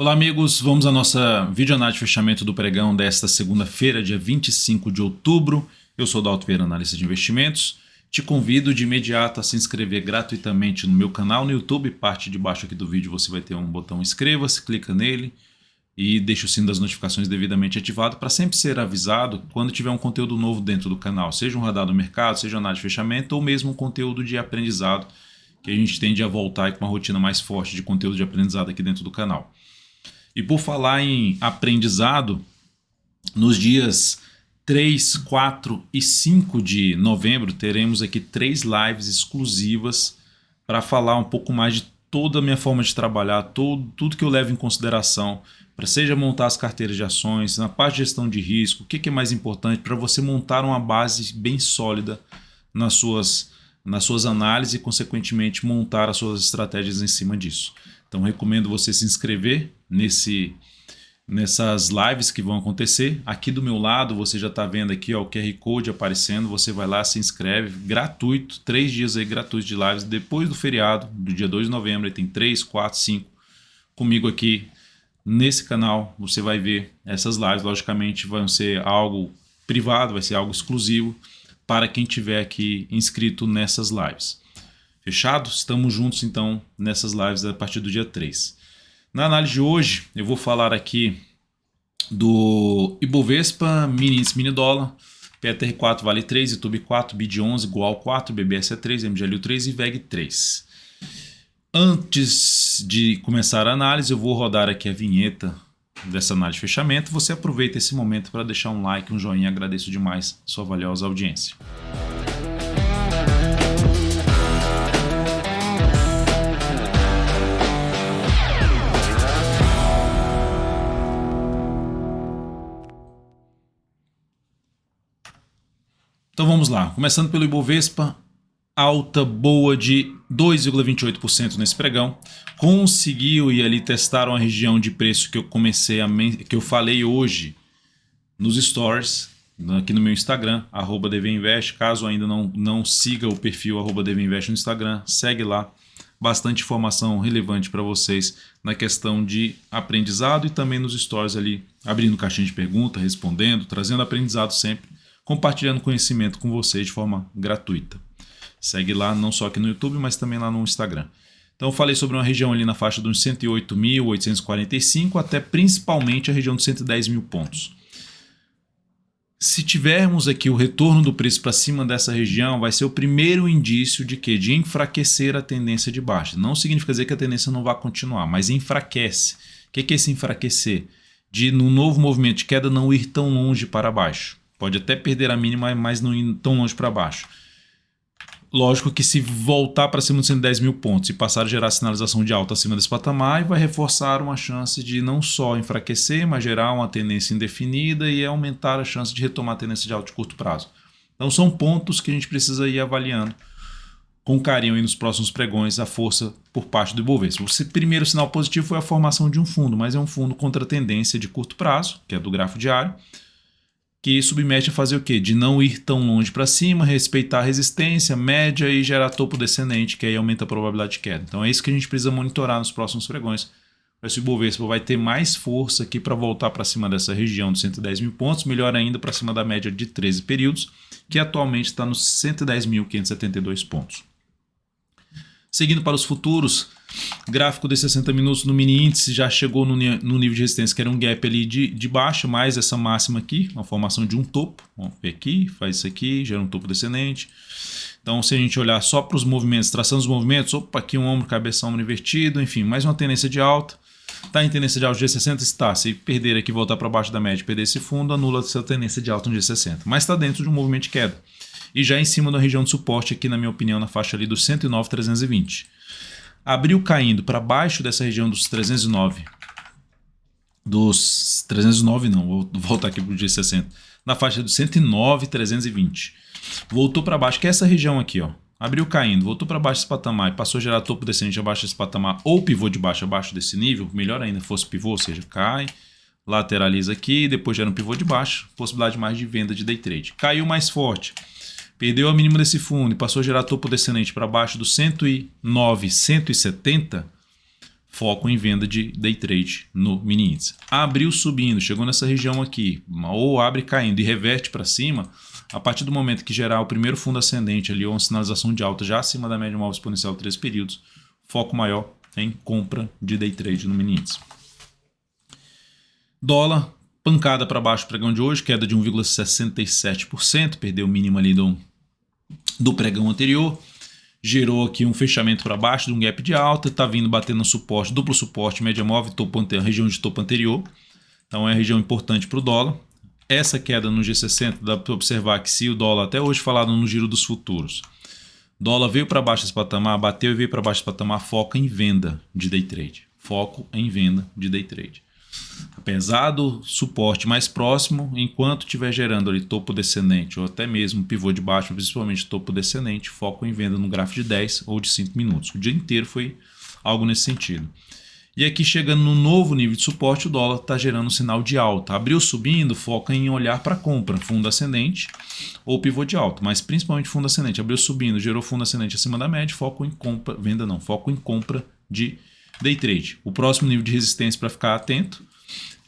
Olá amigos, vamos à nossa videoanálise de fechamento do pregão desta segunda-feira, dia 25 de outubro. Eu sou Dalto Vieira, analista de investimentos. Te convido de imediato a se inscrever gratuitamente no meu canal no YouTube. Parte de baixo aqui do vídeo você vai ter um botão inscreva-se, clica nele e deixa o sino das notificações devidamente ativado para sempre ser avisado quando tiver um conteúdo novo dentro do canal, seja um radar do mercado, seja análise de fechamento ou mesmo um conteúdo de aprendizado, que a gente tende a voltar com uma rotina mais forte de conteúdo de aprendizado aqui dentro do canal. E por falar em aprendizado, nos dias 3, 4 e 5 de novembro teremos aqui 3 lives exclusivas para falar um pouco mais de toda a minha forma de trabalhar, tudo que eu levo em consideração, para seja montar as carteiras de ações, na parte de gestão de risco, o que é mais importante para você montar uma base bem sólida nas suas análises e, consequentemente, montar as suas estratégias em cima disso. Então, recomendo você se inscrever nessas lives que vão acontecer. Aqui do meu lado, você já está vendo aqui ó, o QR Code aparecendo. Você vai lá, se inscreve, gratuito, 3 dias aí gratuitos de lives. Depois do feriado, do dia 2 de novembro, aí tem 3, 4, 5 comigo aqui nesse canal. Você vai ver essas lives, logicamente vão ser algo privado, vai ser algo exclusivo para quem tiver aqui inscrito nessas lives. Fechado? Estamos juntos então nessas lives a partir do dia 3. Na análise de hoje eu vou falar aqui do Ibovespa, mini índice mini dólar, PTR4 vale 3, YouTube 4, BID 11, GOAL 4, BBSE 3, MGLU 3 e VEG 3. Antes de começar a análise eu vou rodar aqui a vinheta dessa análise de fechamento. Você aproveita esse momento para deixar um like, um joinha, agradeço demais sua valiosa audiência. Então vamos lá, começando pelo Ibovespa, alta boa de 2,28% nesse pregão. Conseguiu ir ali testar uma região de preço que eu falei hoje nos stories, aqui no meu Instagram, @dvinvest. Caso ainda não siga o perfil @dvinvest no Instagram, segue lá. Bastante informação relevante para vocês na questão de aprendizado e também nos stories ali, abrindo caixinha de pergunta, respondendo, trazendo aprendizado sempre, compartilhando conhecimento com vocês de forma gratuita. Segue lá, não só aqui no YouTube, mas também lá no Instagram. Então eu falei sobre uma região ali na faixa dos 108.845 até principalmente a região dos 110 mil pontos. Se tivermos aqui o retorno do preço para cima dessa região, vai ser o primeiro indício de que? De enfraquecer a tendência de baixa. Não significa dizer que a tendência não vai continuar, mas enfraquece. O que é esse enfraquecer? De no novo movimento de queda não ir tão longe para baixo. Pode até perder a mínima, mas não ir tão longe para baixo. Lógico que se voltar para cima de 110 mil pontos e passar a gerar sinalização de alta acima desse patamar, vai reforçar uma chance de não só enfraquecer, mas gerar uma tendência indefinida e aumentar a chance de retomar a tendência de alta de curto prazo. Então são pontos que a gente precisa ir avaliando com carinho aí nos próximos pregões a força por parte do Ibovespa. O primeiro sinal positivo foi a formação de um fundo, mas é um fundo contra a tendência de curto prazo, que é do gráfico diário, que submete a fazer o quê? De não ir tão longe para cima, respeitar a resistência média e gerar topo descendente, que aí aumenta a probabilidade de queda. Então é isso que a gente precisa monitorar nos próximos pregões. Se o Ibovespa vai ter mais força aqui para voltar para cima dessa região dos 110 mil pontos, melhor ainda para cima da média de 13 períodos, que atualmente está nos 110.572 pontos. Seguindo para os futuros, gráfico de 60 minutos no mini índice já chegou no nível de resistência, que era um gap ali de baixa, mais essa máxima aqui, uma formação de um topo. Vamos ver aqui, faz isso aqui, gera um topo descendente. Então, se a gente olhar só para os movimentos, traçando os movimentos, opa, aqui um ombro, cabeça, ombro invertido, enfim, mais uma tendência de alta. Está em tendência de alta de G60? Está. Se perder aqui, voltar para baixo da média, perder esse fundo, anula essa tendência de alta no G60. Mas está dentro de um movimento de queda. E já em cima da região de suporte aqui, na minha opinião, na faixa ali dos 109.320. Abriu caindo para baixo dessa região dos 309. Dos 309 não, vou voltar aqui para o G60. Na faixa dos 109.320. Voltou para baixo, que é essa região aqui, ó. Abriu caindo, voltou para baixo desse patamar e passou a gerar topo descendente abaixo desse patamar ou pivô de baixo abaixo desse nível, melhor ainda fosse pivô, ou seja, cai, lateraliza aqui, depois gera um pivô de baixo, possibilidade mais de venda de day trade. Caiu mais forte. Perdeu a mínima desse fundo e passou a gerar topo descendente para baixo do 109, 170, foco em venda de day trade no mini índice. Abriu subindo, chegou nessa região aqui, ou abre caindo e reverte para cima, a partir do momento que gerar o primeiro fundo ascendente ali, ou uma sinalização de alta já acima da média móvel exponencial 3 períodos, foco maior em compra de day trade no mini índice. Dólar, pancada para baixo, pregão de hoje, queda de 1,67%, perdeu o mínimo ali do pregão anterior, gerou aqui um fechamento para baixo de um gap de alta, está vindo batendo no suporte, duplo suporte, média móvel, região de topo anterior, então é a região importante para o dólar. Essa queda no G60 dá para observar que se o dólar, até hoje falado no giro dos futuros, dólar veio para baixo esse patamar, bateu e veio para baixo esse patamar, foca em venda de day trade, foco em venda de day trade. Apesar do suporte mais próximo, enquanto estiver gerando ali topo descendente ou até mesmo pivô de baixo, principalmente topo descendente, foco em venda no gráfico de 10 ou de 5 minutos. O dia inteiro foi algo nesse sentido. E aqui chegando no novo nível de suporte, o dólar está gerando um sinal de alta. Abriu subindo, foca em olhar para compra, fundo ascendente ou pivô de alta, mas principalmente fundo ascendente. Abriu subindo, gerou fundo ascendente acima da média, foco em compra, venda não, foco em compra de day trade. O próximo nível de resistência para ficar atento,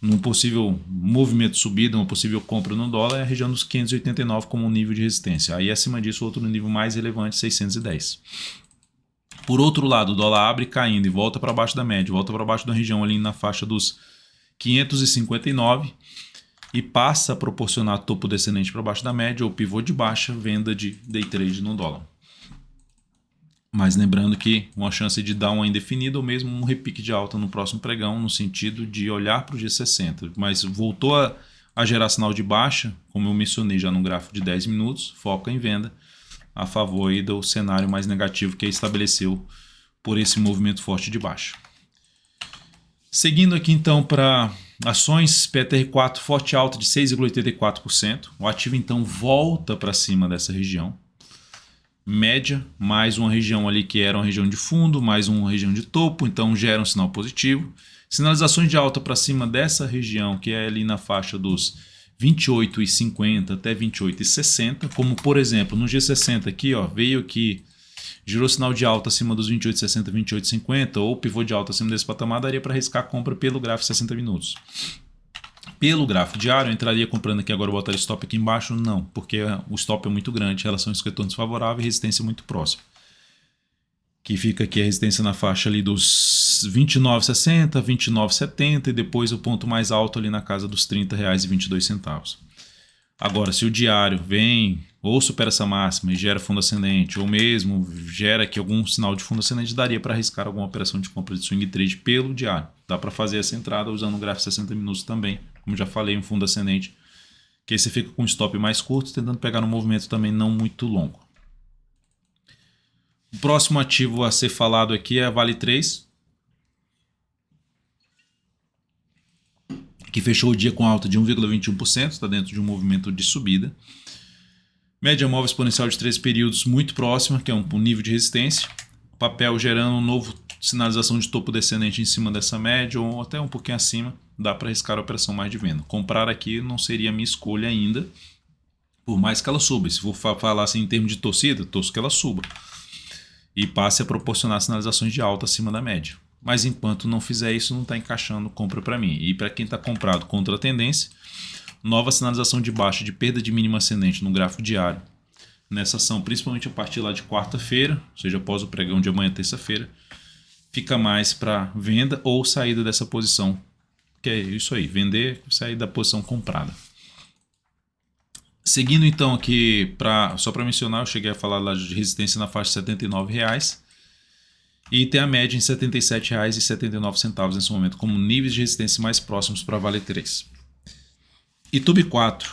num possível movimento de subida, uma possível compra no dólar, é a região dos 589 como um nível de resistência. Aí acima disso, outro nível mais relevante, 610. Por outro lado, o dólar abre caindo e volta para baixo da média, volta para baixo da região ali na faixa dos 559 e passa a proporcionar topo descendente para baixo da média ou pivô de baixa, venda de day trade no dólar. Mas lembrando que uma chance de dar uma indefinida ou mesmo um repique de alta no próximo pregão, no sentido de olhar para o G60. Mas voltou a gerar sinal de baixa, como eu mencionei já no gráfico de 10 minutos, foca em venda, a favor aí do cenário mais negativo que estabeleceu por esse movimento forte de baixa. Seguindo aqui então para ações, PTR4 forte alta de 6,84%. O ativo então volta para cima dessa região. Média, mais uma região ali que era uma região de fundo, mais uma região de topo, então gera um sinal positivo. Sinalizações de alta para cima dessa região, que é ali na faixa dos 28,50 até 28,60, como por exemplo no G60 aqui, ó, veio aqui, girou sinal de alta acima dos 28,60, 28,50 ou pivô de alta acima desse patamar, daria para arriscar a compra pelo gráfico 60 minutos. Pelo gráfico diário, eu entraria comprando aqui agora, botar stop aqui embaixo? Não, porque o stop é muito grande, relação risco-retorno desfavorável e resistência muito próxima. Que fica aqui a resistência na faixa ali dos 29,60, 29,70 e depois o ponto mais alto ali na casa dos R$ 30,22. Agora, se o diário vem ou supera essa máxima e gera fundo ascendente, ou mesmo gera aqui algum sinal de fundo ascendente, daria para arriscar alguma operação de compra de swing trade pelo diário. Dá para fazer essa entrada usando o gráfico 60 minutos também, como já falei, um fundo ascendente, que aí você fica com um stop mais curto, tentando pegar um movimento também não muito longo. O próximo ativo a ser falado aqui é a Vale 3, que fechou o dia com alta de 1,21%, está dentro de um movimento de subida. Média móvel exponencial de 3 períodos muito próxima, que é um nível de resistência. O papel gerando um novo sinalização de topo descendente em cima dessa média ou até um pouquinho acima, dá para arriscar a operação mais de venda. Comprar aqui não seria a minha escolha ainda, por mais que ela suba. Se for falar assim em termos de torcida, torço que ela suba e passe a proporcionar sinalizações de alta acima da média. Mas enquanto não fizer isso, não está encaixando compra para mim. E para quem está comprado contra a tendência, nova sinalização de baixa de perda de mínima ascendente no gráfico diário. Nessa ação, principalmente a partir lá de quarta-feira, ou seja, após o pregão de amanhã, terça-feira, fica mais para venda ou saída dessa posição. Que é isso aí, vender, sair da posição comprada. Seguindo então aqui, só para mencionar, eu cheguei a falar lá de resistência na faixa de R$ 79,00 e tem a média em R$ 77,79 nesse momento, como níveis de resistência mais próximos para a Vale 3. YouTube 4,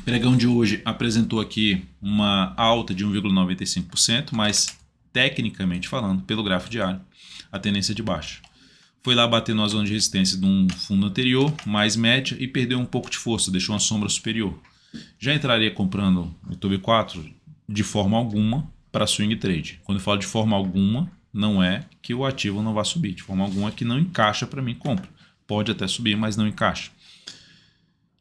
pregão de hoje apresentou aqui uma alta de 1,95%, mas tecnicamente falando, pelo gráfico diário, a tendência é de baixa. Foi lá bater na zona de resistência de um fundo anterior, mais média, e perdeu um pouco de força, deixou uma sombra superior. Já entraria comprando o YouTube 4 de forma alguma para swing trade. Quando eu falo de forma alguma, não é que o ativo não vai subir, de forma alguma é que não encaixa para mim compra. Pode até subir, mas não encaixa.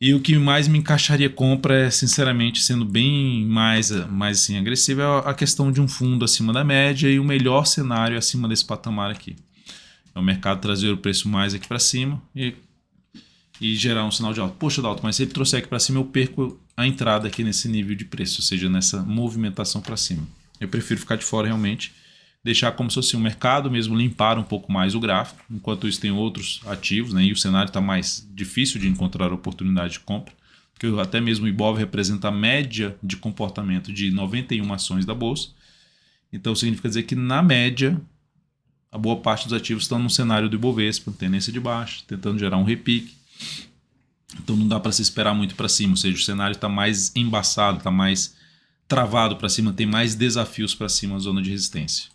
E o que mais me encaixaria compra é, sinceramente, sendo bem mais assim, agressivo, é a questão de um fundo acima da média e o melhor cenário acima desse patamar aqui. É o mercado trazer o preço mais aqui para cima e gerar um sinal de alta. Poxa, Dalton, mas se ele trouxer aqui para cima, eu perco a entrada aqui nesse nível de preço, ou seja, nessa movimentação para cima. Eu prefiro ficar de fora realmente, deixar como se fosse um mercado mesmo, limpar um pouco mais o gráfico. Enquanto isso tem outros ativos, né, e o cenário está mais difícil de encontrar oportunidade de compra, porque até mesmo o Ibov representa a média de comportamento de 91 ações da Bolsa. Então significa dizer que na média, a boa parte dos ativos estão no cenário do Ibovespa, tendência de baixa, tentando gerar um repique. Então não dá para se esperar muito para cima, ou seja, o cenário está mais embaçado, está mais travado para cima, tem mais desafios para cima na zona de resistência.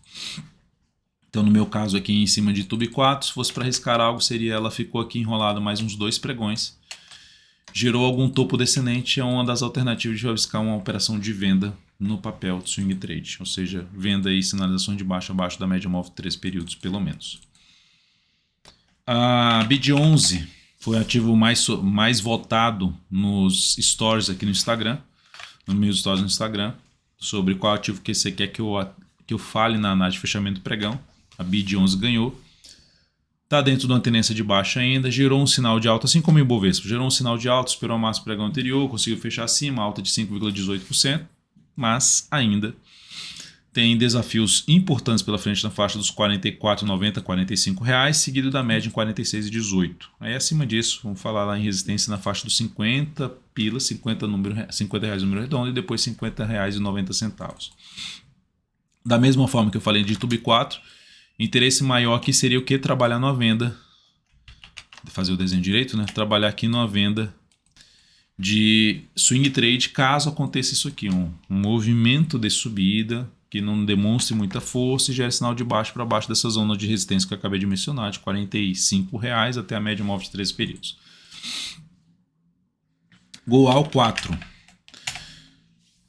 Então no meu caso aqui em cima de Tube 4, se fosse para arriscar algo, seria ela ficou aqui enrolada mais uns 2 pregões, gerou algum topo descendente, é uma das alternativas de arriscar uma operação de venda no papel de swing trade, ou seja, venda e sinalização de baixo abaixo da média móvel de 3 períodos pelo menos. A BID11 foi o ativo mais votado nos stories aqui no Instagram, nos meus stories no Instagram, sobre qual ativo que você quer que eu fale na análise de fechamento do pregão. A BID11 ganhou. Está dentro de uma tendência de baixa ainda, gerou um sinal de alta, assim como o Ibovespa, gerou um sinal de alta, esperou a máxima do pregão anterior, conseguiu fechar acima, alta de 5,18%, mas ainda tem desafios importantes pela frente na faixa dos R$ 44,90 a R$ 45, seguido da média em 46,18. Aí acima disso, vamos falar lá em resistência na faixa dos 50 pilas, 50 reais número redondo e depois R$ 50,90. Da mesma forma que eu falei de Tube 4, interesse maior aqui seria o que? Trabalhar numa venda, fazer o desenho direito, né? Trabalhar aqui numa venda de swing trade, caso aconteça isso aqui, um movimento de subida que não demonstre muita força e gere sinal de baixo para baixo dessa zona de resistência que eu acabei de mencionar, de R$ 45 até a média móvel de 13 períodos. Goal 4.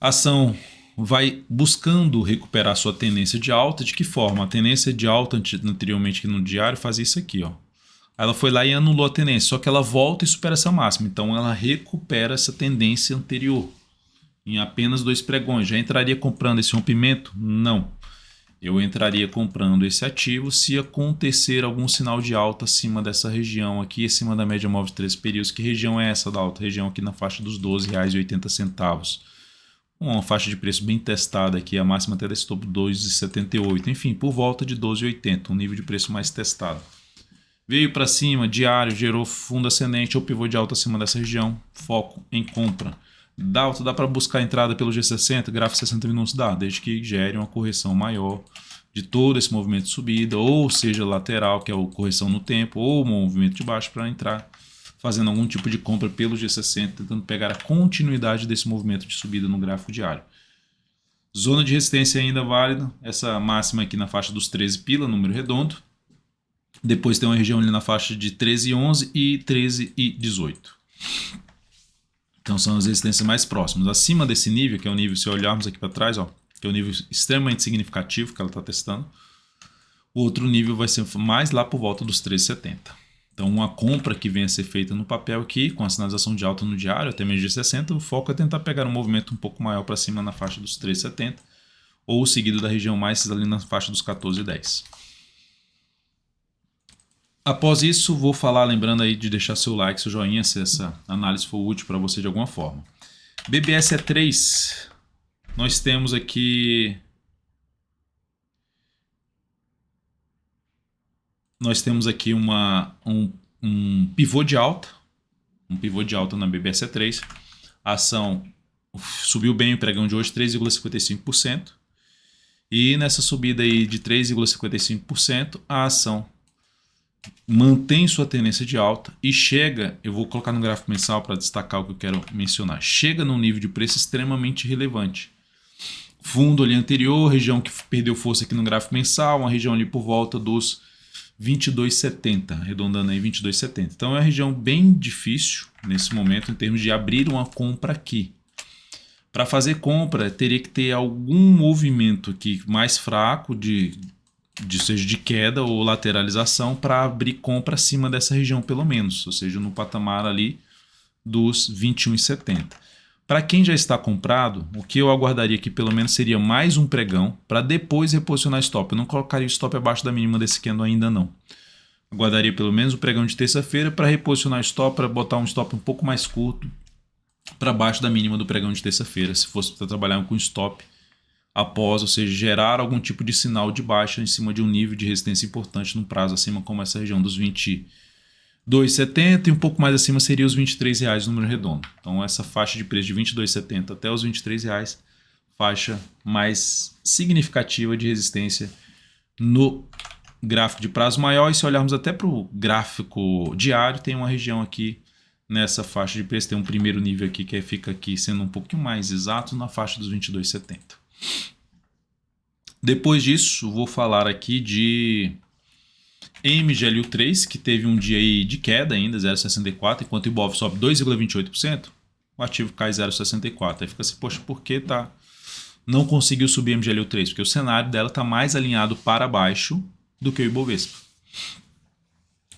A ação vai buscando recuperar sua tendência de alta. De que forma? A tendência de alta anteriormente no diário fazia isso aqui, ó. Ela foi lá e anulou a tendência, só que ela volta e supera essa máxima. Então ela recupera essa tendência anterior em apenas 2 pregões. Já entraria comprando esse rompimento? Não. Eu entraria comprando esse ativo se acontecer algum sinal de alta acima dessa região aqui, acima da média móvel de 13 períodos. Que região é essa da alta? Região aqui na faixa dos R$ 12,80. Uma faixa de preço bem testada aqui, a máxima até desse topo 2,78. Enfim, por volta de 12,80, um nível de preço mais testado. Veio para cima, diário, gerou fundo ascendente ou pivô de alta acima dessa região. Foco em compra. Dá para buscar a entrada pelo G60, gráfico 60 minutos? Dá, desde que gere uma correção maior de todo esse movimento de subida, ou seja, lateral, que é a correção no tempo, ou movimento de baixo para entrar fazendo algum tipo de compra pelo G60, tentando pegar a continuidade desse movimento de subida no gráfico diário. Zona de resistência ainda válida, essa máxima aqui na faixa dos 13 pila, número redondo. Depois tem uma região ali na faixa de 13,11 e 13,18. Então são as resistências mais próximas. Acima desse nível, que é o nível, se olharmos aqui para trás, ó, que é um nível extremamente significativo que ela está testando, o outro nível vai ser mais lá por volta dos 13,70. Então uma compra que venha a ser feita no papel aqui, com a sinalização de alta no diário, até mesmo de 60, o foco é tentar pegar um movimento um pouco maior para cima na faixa dos 13,70, ou seguido da região mais ali na faixa dos 14,10. Após isso, vou falar, lembrando aí de deixar seu like, seu joinha, se essa análise for útil para você de alguma forma. BBSE3, nós temos aqui... um pivô de alta, na BBSE3. A ação subiu bem o pregão de hoje, 3,55%. E nessa subida aí de 3,55%, a ação mantém sua tendência de alta e chega, eu vou colocar no gráfico mensal para destacar o que eu quero mencionar, chega num nível de preço extremamente relevante. Fundo ali anterior, região que perdeu força aqui no gráfico mensal, uma região ali por volta dos 22,70, arredondando aí 22,70. Então é uma região bem difícil nesse momento em termos de abrir uma compra aqui. Para fazer compra, teria que ter algum movimento aqui mais fraco, seja de queda ou lateralização, para abrir compra acima dessa região pelo menos, ou seja, no patamar ali dos 21,70. Para quem já está comprado, o que eu aguardaria aqui pelo menos seria mais um pregão para depois reposicionar stop. Eu não colocaria o stop abaixo da mínima desse candle ainda não. Aguardaria pelo menos o pregão de terça-feira para reposicionar o stop, para botar um stop um pouco mais curto para baixo da mínima do pregão de terça-feira, se fosse para trabalhar com stop após, ou seja, gerar algum tipo de sinal de baixa em cima de um nível de resistência importante no prazo acima, como essa região dos 22,70 e um pouco mais acima seria os R$23 no número redondo. Então essa faixa de preço de R$22,70 até os R$23, faixa mais significativa de resistência no gráfico de prazo maior. E se olharmos até para o gráfico diário, tem uma região aqui nessa faixa de preço, tem um primeiro nível aqui que fica aqui sendo um pouquinho mais exato na faixa dos 22,70. Depois disso, vou falar aqui de MGLU3, que teve um dia aí de queda ainda, 0,64, enquanto o Ibov sobe 2,28%, o ativo cai 0,64. Aí fica assim, poxa, por que não conseguiu subir a MGLU3? Porque o cenário dela está mais alinhado para baixo do que o Ibovespa.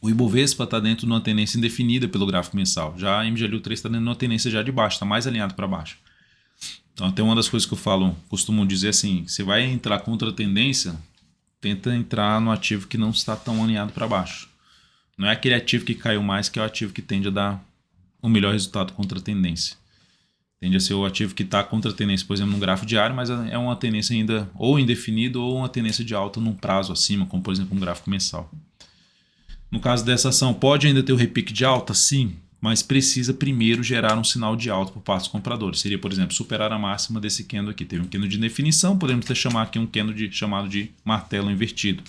O Ibovespa está dentro de uma tendência indefinida pelo gráfico mensal. Já a MGLU3 está dentro de uma tendência já de baixo, está mais alinhado para baixo. Então, até uma das coisas que eu costumo dizer assim, você vai entrar contra a tendência, tenta entrar no ativo que não está tão alinhado para baixo. Não é aquele ativo que caiu mais que é o ativo que tende a dar o melhor resultado contra a tendência. Tende a ser o ativo que está contra a tendência, por exemplo, no gráfico diário, mas é uma tendência ainda ou indefinida ou uma tendência de alta num prazo acima, como por exemplo um gráfico mensal. No caso dessa ação, pode ainda ter o repique de alta? Sim, mas precisa primeiro gerar um sinal de alta por parte dos compradores. Seria, por exemplo, superar a máxima desse candle aqui. Teve um candle de definição, podemos até chamar aqui um candle chamado de martelo invertido.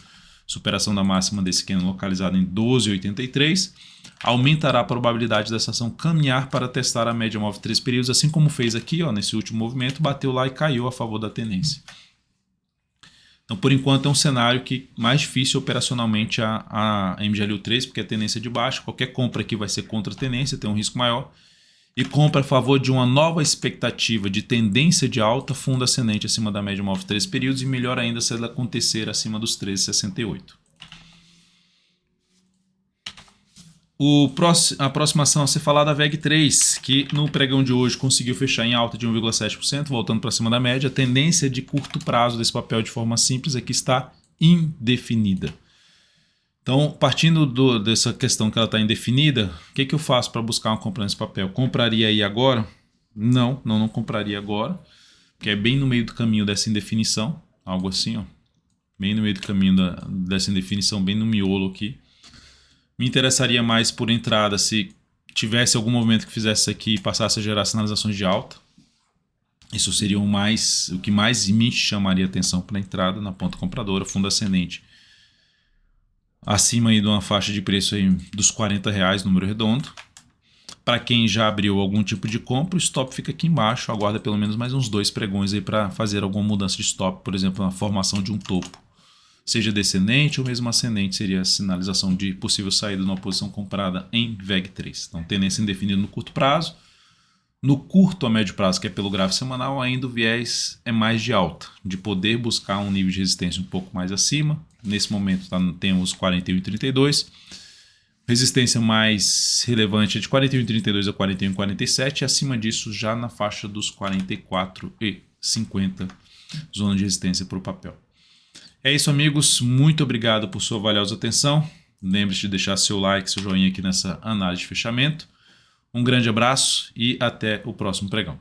Superação da máxima desse candle localizado em 12,83 aumentará a probabilidade dessa ação caminhar para testar a média móvel de 3 períodos, assim como fez aqui, ó, nesse último movimento, bateu lá e caiu a favor da tendência. Então, por enquanto, é um cenário que mais difícil operacionalmente a MGLU3, porque a tendência é de baixo, qualquer compra aqui vai ser contra a tendência, tem um risco maior. E compra a favor de uma nova expectativa de tendência de alta, fundo ascendente acima da média móvel de 3 períodos e melhor ainda se ela acontecer acima dos 13,68. A próxima ação a ser falada é a VEG3, que no pregão de hoje conseguiu fechar em alta de 1,7%, voltando para cima da média. A tendência de curto prazo desse papel de forma simples aqui está indefinida. Então, partindo dessa questão que ela está indefinida, o que eu faço para buscar uma compra nesse papel? Compraria aí agora? Não compraria agora, porque é bem no meio do caminho dessa indefinição, algo assim, ó, bem no meio do caminho dessa indefinição, bem no miolo aqui. Me interessaria mais por entrada se tivesse algum movimento que fizesse isso aqui e passasse a gerar sinalizações de alta. Isso seria o que mais me chamaria atenção para a entrada na ponta compradora, fundo ascendente. Acima aí de uma faixa de preço aí dos R$40, número redondo. Para quem já abriu algum tipo de compra, o stop fica aqui embaixo, aguarda pelo menos mais uns 2 pregões aí para fazer alguma mudança de stop, por exemplo, na formação de um topo. Seja descendente ou mesmo ascendente, seria a sinalização de possível saída numa posição comprada em VEG3. Então, tendência indefinida no curto prazo. No curto a médio prazo, que é pelo gráfico semanal, ainda o viés é mais de alta, de poder buscar um nível de resistência um pouco mais acima. Nesse momento temos 41,32. Resistência mais relevante é de 41,32 a 41,47 e acima disso já na faixa dos 44,50, zona de resistência para o papel. É isso, amigos. Muito obrigado por sua valiosa atenção. Lembre-se de deixar seu like, seu joinha aqui nessa análise de fechamento. Um grande abraço e até o próximo pregão.